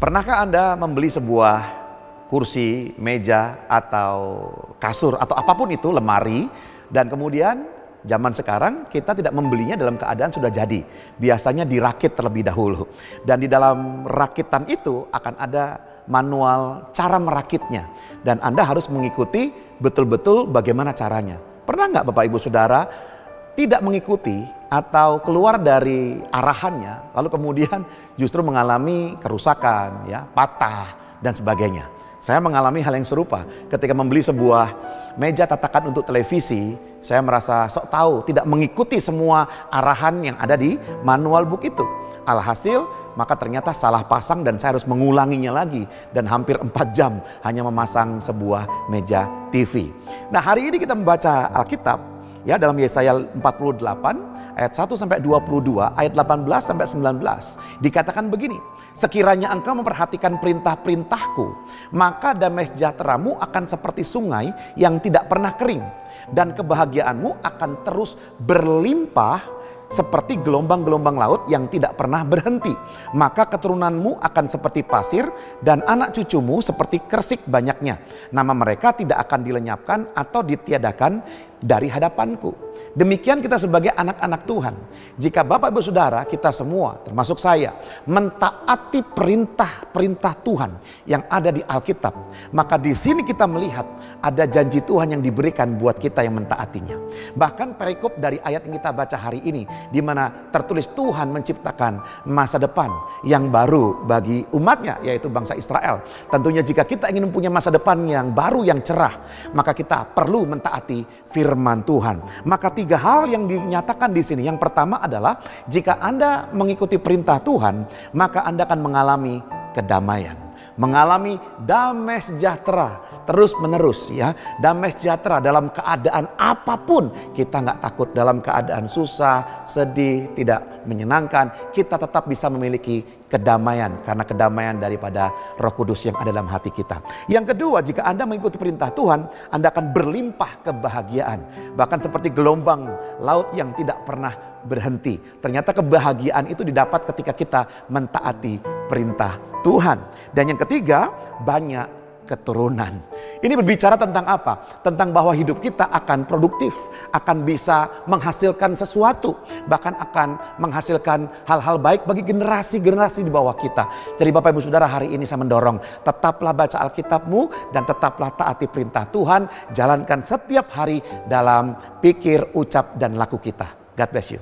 Pernahkah Anda membeli sebuah kursi, meja, atau kasur, atau apapun itu, lemari, dan kemudian zaman sekarang kita tidak membelinya dalam keadaan sudah jadi. Biasanya dirakit terlebih dahulu. Dan di dalam rakitan itu akan ada manual cara merakitnya. Dan Anda harus mengikuti betul-betul bagaimana caranya. Pernah nggak Bapak Ibu Saudara tidak mengikuti atau keluar dari arahannya, lalu kemudian justru mengalami kerusakan, ya, patah dan sebagainya. Saya mengalami hal yang serupa ketika membeli sebuah meja tatakan untuk televisi. Saya merasa sok tahu, tidak mengikuti semua arahan yang ada di manual book itu. Alhasil maka ternyata salah pasang dan saya harus mengulanginya lagi, dan hampir 4 jam hanya memasang sebuah meja TV. Nah, hari ini kita membaca Alkitab, ya, dalam Yesaya 48 ayat 1 sampai 22, ayat 18 sampai 19 dikatakan begini: sekiranya engkau memperhatikan perintah-perintahku, maka damai sejahteramu akan seperti sungai yang tidak pernah kering, dan kebahagiaanmu akan terus berlimpah seperti gelombang-gelombang laut yang tidak pernah berhenti. Maka keturunanmu akan seperti pasir dan anak cucumu seperti kersik banyaknya. Nama mereka tidak akan dilenyapkan atau ditiadakan dari hadapanku. Demikian kita sebagai anak-anak Tuhan. Jika Bapak Ibu Saudara, kita semua termasuk saya, mentaati perintah-perintah Tuhan yang ada di Alkitab, maka di sini kita melihat ada janji Tuhan yang diberikan buat kita yang mentaatinya. Bahkan perikop dari ayat yang kita baca hari ini, di mana tertulis Tuhan menciptakan masa depan yang baru bagi umatnya, yaitu bangsa Israel. Tentunya jika kita ingin mempunyai masa depan yang baru, yang cerah, maka kita perlu mentaati firman Tuhan. Maka 3 hal yang dinyatakan di sini. Yang pertama adalah jika Anda mengikuti perintah Tuhan, maka Anda akan mengalami kedamaian, mengalami damai sejahtera terus menerus, ya. Damai sejahtera dalam keadaan apapun. Kita nggak takut dalam keadaan susah, sedih, tidak menyenangkan. Kita tetap bisa memiliki kedamaian karena kedamaian daripada Roh Kudus yang ada dalam hati kita. Yang kedua, jika Anda mengikuti perintah Tuhan, Anda akan berlimpah kebahagiaan, bahkan seperti gelombang laut yang tidak pernah berhenti. Ternyata kebahagiaan itu didapat ketika kita mentaati perintah Tuhan. Dan yang ketiga, banyak keturunan. Ini berbicara tentang apa? Tentang bahwa hidup kita akan produktif, akan bisa menghasilkan sesuatu, bahkan akan menghasilkan hal-hal baik bagi generasi-generasi di bawah kita. Jadi Bapak Ibu Saudara, hari ini saya mendorong, tetaplah baca Alkitabmu dan tetaplah taati perintah Tuhan. Jalankan setiap hari dalam pikir, ucap, dan laku kita. God bless you.